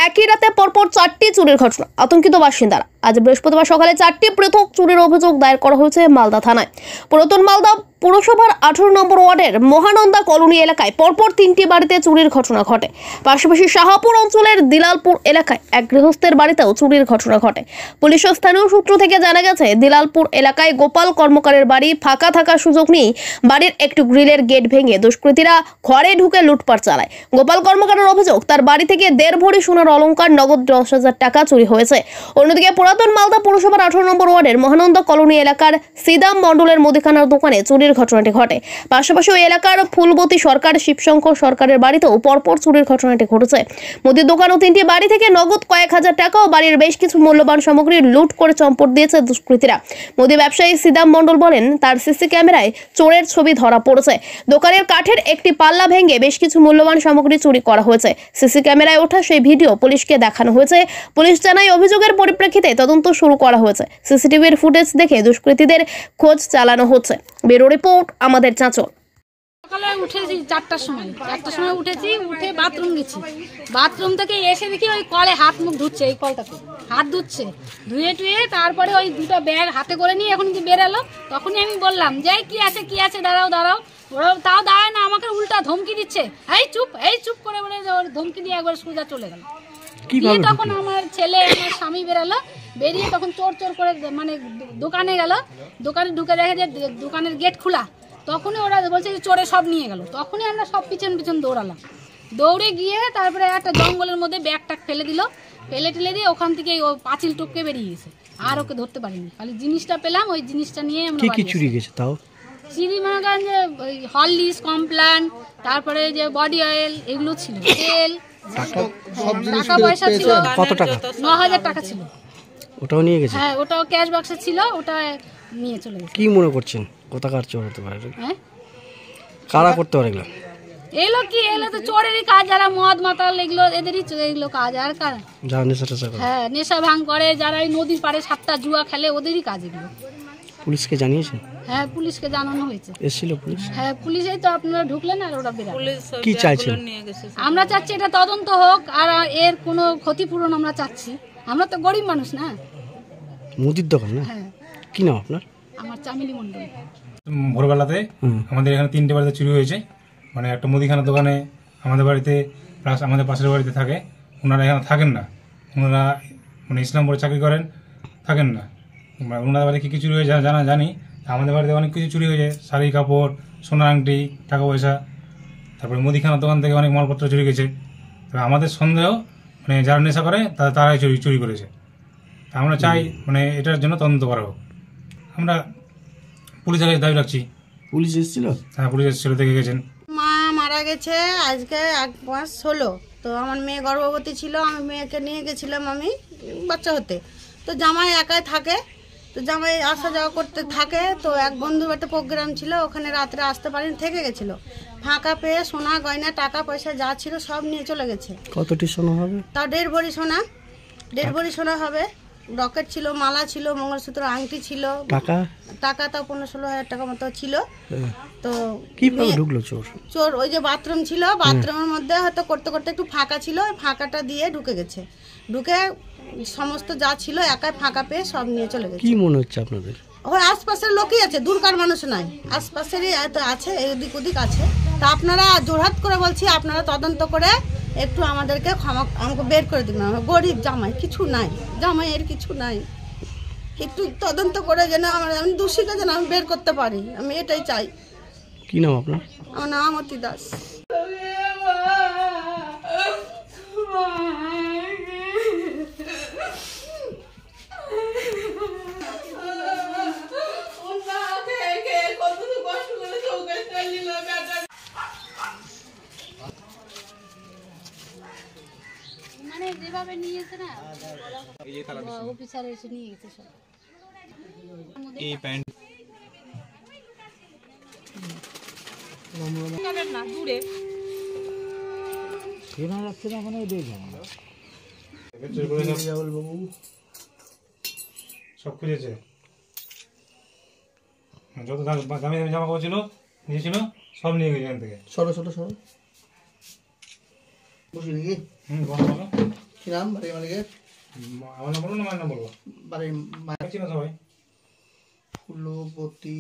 একই রাতে পরপর 4টি চুরির ঘটনা, আতঙ্কিত বাসিন্দারা। আজ বৃহস্পতিবার সকালে 4টি পৃথক চুরির অভিযোগ দায়ের করা হয়েছে মালদা থানায়। পুরাতন মালদা পুরসভার 18 নম্বর ওয়ার্ডের মহানন্দা কলোনি এলাকায় পরপর 3টি বাড়িতে চুরির ঘটনা ঘটে। পাশাপাশি শাহপুর অঞ্চলের দিলালপুর এলাকায় এক গৃহস্থের বাড়িতেও চুরির ঘটনা ঘটে। পুলিশ ও স্থানীয় সূত্র থেকে জানা গেছে, দিলালপুর এলাকায় গোপাল কর্মকারের বাড়ি ফাঁকা থাকার সুযোগ নিয়ে বাড়ির একটু গ্রিলের গেট ভেঙে দুষ্কৃতীরা ঘরে ঢুকে লুটপাট চালায়। গোপাল কর্মকারের অভিযোগ, তার বাড়ি থেকে 1.5 ভরি সোনার অলংকার, নগদ 10,000 টাকা চুরি হয়েছে। অন্যদিকে পুরাতন মালদা পুরসভার 18 নম্বর ওয়ার্ডের মহানন্দা কলোনি এলাকার সিদাম মণ্ডলের মুদিখানার দোকানে চুরির ঘটনাটি ঘটে। পাশাপাশি ওই এলাকার ফুলবতী সরকার, শিবশঙ্কর সরকারের বাড়িতেও পরপর চুরির ঘটনাটি ঘটেছে। মুদির দোকান ও 3টি বাড়ি থেকে নগদ কয়েক হাজার টাকা ও বাড়ির বেশ কিছু মূল্যবান সামগ্রী লুট করে চম্পট দিয়েছে দুষ্কৃতীরা। মুদি ব্যবসায়ী সিদাম মণ্ডল বলেন, তার সিসি ক্যামেরায় চোরের ছবি ধরা পড়েছে। দোকানের কাঠের একটি পাল্লা ভেঙে বেশ কিছু মূল্যবান সামগ্রী চুরি করা হয়েছে। সিসি ক্যামেরায় ওঠা সেই ভিডিও পুলিশকে দেখানো হয়েছে। পুলিশ জানায়, অভিযোগের পরিপ্রেক্ষিতে তদন্ত শুরু করা হয়েছে। সিসিটিভির ফুটেজ দেখে দুষ্কৃতীদের খোঁজ চালানো হচ্ছে। ব্যুরো রিপোর্ট, আমাদের চাঁচল। সকালে উঠেছি 4টার সময় উঠেছি, উঠে বাথরুম গেছি। বাথরুম থেকে এসে দেখি ওই কলে হাত মুখ ধুচ্ছে, এই কলটাতে হাত ধুচ্ছে, ধুয়ে টুয়ে তারপরে ওই দুটো ব্যাগ হাতে করে নিয়ে এখন কি বেরালো। তখনই আমি বললাম যে কি আছে দাঁড়াও। ওরা তাও দাঁড়ায় না, আমাকে উল্টা ধমকি দিচ্ছে, এই চুপ করে বলে ধমকি দিয়ে একবার সোজা চলে গেল। তখন আমার ছেলে, আমার স্বামী বেরালো, বেরিয়ে তখন চোর করে মানে দোকানে গেল। দোকানে ঢুকে দেখে যে দোকানের গেট খোলা। তখনই ওরা বলছে যে চোরে সব নিয়ে গেল। তখনই আমরা সব পিছন দৌড়ালাম। দৌড়ে গিয়ে তারপরে একটা জঙ্গলের মধ্যে ব্যাগটা ফেলে টেলে দিয়ে ওখান থেকে ও পাঁচিল টপকে বেরিয়ে গেছে। আর ওকে ধরতে পারিনি, খালি জিনিসটা পেলাম, ওই জিনিসটা নিয়ে আমরা কি চুরি গেছে তাও? চিনি মনে করেন যে হরলিক্স, কমপ্লান, তারপরে যে বডি অয়েল, এগুলো ছিল, তেল, টাকা পয়সা ছিল। কত টাকা? 9,000 টাকা ছিল। ওটাও নিয়ে গেছে? হ্যাঁ, ওটাও ক্যাশ বাক্সে ছিল, ওটা নিয়ে চলে গেছে। কি মনে করছেন কোথাকার চোর হতে পারে? হ্যাঁ, কারা করতে পারে এগুলো? এগুলো তো চোরেরই কাজ, যারা মদ মাতাল এগুলো কাজ। আর কারা? যারা নেশা টেশা করে? হ্যাঁ, নেশা ভাঙ করে, যারা এই নদীর পাড়ে 7টা জুয়া খেলে, ওদেরই কাজ এগুলো। পুলিশকে জানিয়েছেন? হ্যাঁ, পুলিশকে জানানো হয়েছে। এসেছিল পুলিশ? হ্যাঁ, পুলিশেই তো আপনারা ঢুকলেন আর ওরা বেরালো। কি চাইছেন? আমরা চাচ্ছি এটা তদন্ত হোক, আর এর কোনো ক্ষতিপূরণ আমরা চাচ্ছি। আমরা তো গরিব মানুষ না। মুদির দোকান না? হ্যাঁ। কি নাম আপনার? আমার চামেলি মণ্ডল। ভোরবেলাতে আমাদের এখানে 3টে বাড়িতে চুরি হয়েছে। মানে একটা মুদিখানার দোকানে আমাদের বাড়িতে, প্লাস আমাদের পাশের বাড়িতে থাকে। ওনারা এখানে থাকেন না, ওনারা মানে ইসলামপুরে চাকরি করেন, থাকেন না। ওনাদের বাড়িতে কী চুরি হয়েছে জানি। আমাদের বাড়িতে অনেক কিছু চুরি হয়েছে, শাড়ি কাপড়, সোনার আংটি, টাকা পয়সা, তারপরে মুদিখানার দোকান থেকে অনেক মালপত্র চুরি গেছে। তবে আমাদের সন্দেহ মানে যারা নেশা করে তারাই চুরি করেছে। তা আমরা চাই মানে এটার জন্য তদন্ত করা হোক। আমরা পুলিশের কাছে দাবি রাখছি। পুলিশ এসেছিল? হ্যাঁ, পুলিশ এসেছিল, দেখে গেছেন। মা মারা গেছে আজকে 1 মাস হলো। তো আমার মেয়ে গর্ভবতী ছিল, আমি মেয়েকে নিয়ে গেছিলাম আমি বাচ্চা হতে। তো জামাই একাই থাকে, তো জামাই আসা যাওয়া করতে থাকে। তো এক বন্ধুর একটা প্রোগ্রাম ছিল, ওখানে রাত্রে আসতে পারেনি, থেকে গেছিল। ফাঁকা পেয়ে সোনা গয়না টাকা পয়সা যা ছিল সব নিয়ে চলে গেছে। কতটি সোনা হবে? তাও 1.5 ভরি সোনা, 1.5 ভরি সোনা হবে। রকেট ছিল, মালা ছিল, মঙ্গলসূত্র, আংটি ছিল। টাকা তাও 15-16 হাজার টাকা মতো ছিল। তো কিভাবে ঢুকলো চোর? ওই যে বাথরুম ছিল, বাথরুমের মধ্যে হয়তো করতে একটু ফাঁকা ছিল, ওই ফাঁকাটা দিয়ে ঢুকে গেছে। ঢুকে সমস্ত যা ছিল একাই ফাঁকা পেয়ে সব নিয়ে চলে গেছে। কি মনে হচ্ছে আপনাদের? ওই আশপাশের লোকই আছে, দূরকার মানুষ নাই, আশপাশেরই আছে, এদিক ওদিক আছে। তা আপনারা জোরহাত করে বলছি, আপনারা তদন্ত করে একটু আমাদেরকে আমাকে বের করে দিন। আমরা গরিব, জামাই কিছু নাই, জামাইয়ের কিছু নাই। একটু তদন্ত করে যেন আমি দোষীকে যেন আমি বের করতে পারি, আমি এটাই চাই। কি নাম আপনার? আমার নাম আমতি দাস। মানে যেভাবে নিয়েছে না, অফিসার এসে নিয়ে গেছে সব। এই প্যান্ট না দূরে কেনা যাচ্ছে না, মানে সব খুঁজেছে। যত দামি দামি জামা কাপড় ছিল নিয়েছিল সব নিয়ে গেছে এখান থেকে। সরো বসে বলো। কি নাম বাড়ির মালিকের? আমার নাম বলবো না মায়ের নাম বলবো? বাড়ির চিনো সবাই? ফুলবতী